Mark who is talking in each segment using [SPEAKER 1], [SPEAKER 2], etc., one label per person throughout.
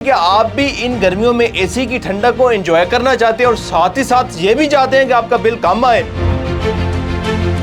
[SPEAKER 1] क्या आप भी इन गर्मियों में एसी की ठंडक को एंजॉय करना चाहते हैं और साथ ही साथ ये भी चाहते हैं कि आपका बिल कम आए?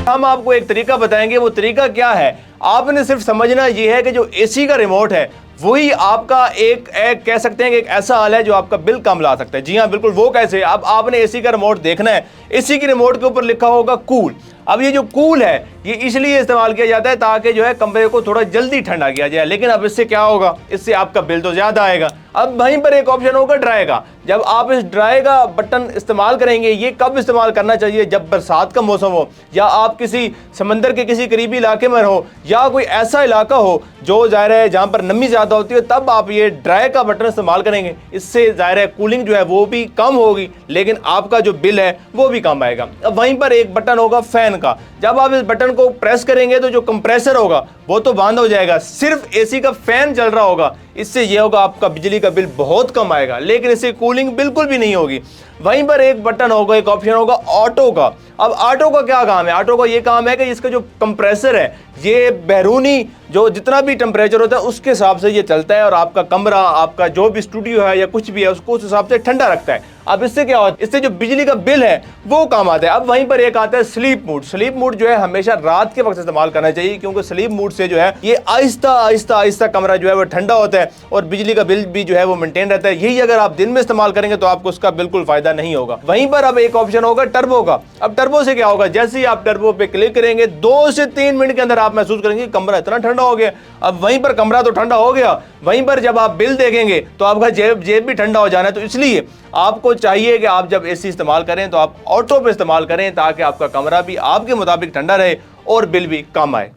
[SPEAKER 1] हम आपको एक तरीका बताएंगे। वो तरीका क्या है? आपने सिर्फ समझना ये है कि जो एसी का रिमोट है वही आपका एक कह सकते हैं कि एक ऐसा हाल है जो आपका बिल कम ला सकता है। जी हाँ, बिल्कुल। वो कैसे? अब आपने एसी का रिमोट देखना है। एसी के रिमोट के ऊपर लिखा होगा कूल। अब ये जो कूल है ये इसलिए इस्तेमाल किया जाता है ताकि जो है कमरे को थोड़ा जल्दी ठंडा किया जाए। लेकिन अब इससे क्या होगा? इससे आपका बिल तो ज्यादा आएगा। अब वहीं पर एक ऑप्शन होगा ड्राई का। जब आप इस ड्राई का बटन इस्तेमाल करेंगे, ये कब इस्तेमाल करना चाहिए? जब बरसात का मौसम हो, या आप किसी समंदर के किसी करीबी इलाके में हो, या कोई ऐसा इलाका हो जो जाहिर है जहां पर नमी ज्यादा होती है, तब आप ये ड्राई का बटन इस्तेमाल करेंगे। इससे जाहिर है कूलिंग जो है वो भी कम होगी, लेकिन आपका जो बिल है वो भी कम आएगा। अब वहीं पर एक बटन होगा फैन का। जब आप इस बटन को प्रेस करेंगे तो जो कंप्रेसर होगा वो तो बंद हो जाएगा, सिर्फ एसी का फैन चल रहा होगा। इससे यह होगा आपका बिजली का बिल बहुत कम आएगा, लेकिन इससे कूलिंग बिल्कुल भी नहीं होगी। वहीं पर एक बटन होगा, एक ऑप्शन होगा ऑटो का। अब ऑटो का क्या काम है? ऑटो का ये काम है कि इसका जो कंप्रेसर है ये बैरूनी जो जितना भी टेम्परेचर होता है उसके हिसाब से ये चलता है और आपका कमरा, आपका जो भी स्टूडियो है या कुछ भी है उसको उस हिसाब से ठंडा रखता है। अब इससे क्या होता है? इससे जो बिजली का बिल है वो कम आता है। अब वहीं पर एक आता है स्लीप मोड। स्लीप मोड जो है हमेशा रात के वक्त इस्तेमाल करना चाहिए, क्योंकि स्लीप मोड से जो है ये आहिस्ता आहिस्ता आहिस्ता कमरा जो है वो ठंडा होता है और बिजली का बिल भी जो है वो मेंटेन रहता है। यही अगर आप दिन में इस्तेमाल करेंगे तो आपको उसका बिल्कुल फायदा नहीं होगा। वहीं पर अब एक ऑप्शन होगा टर्बो का। अब टर्बो से क्या होगा? जैसे ही आप टर्बो पे क्लिक करेंगे 2 से 3 मिनट के अंदर आप महसूस करेंगे कमरा इतना ठंडा हो गया। अब वहीं पर कमरा तो ठंडा हो गया, वहीं पर जब आप बिल देखेंगे तो आपका जेब भी ठंडा हो जाना है। तो इसलिए आपको चाहिए कि आप जब एसी इस्तेमाल करें तो आप ऑटो पे इस्तेमाल करें, ताकि आपका कमरा भी आपके मुताबिक ठंडा रहे और बिल भी कम आए।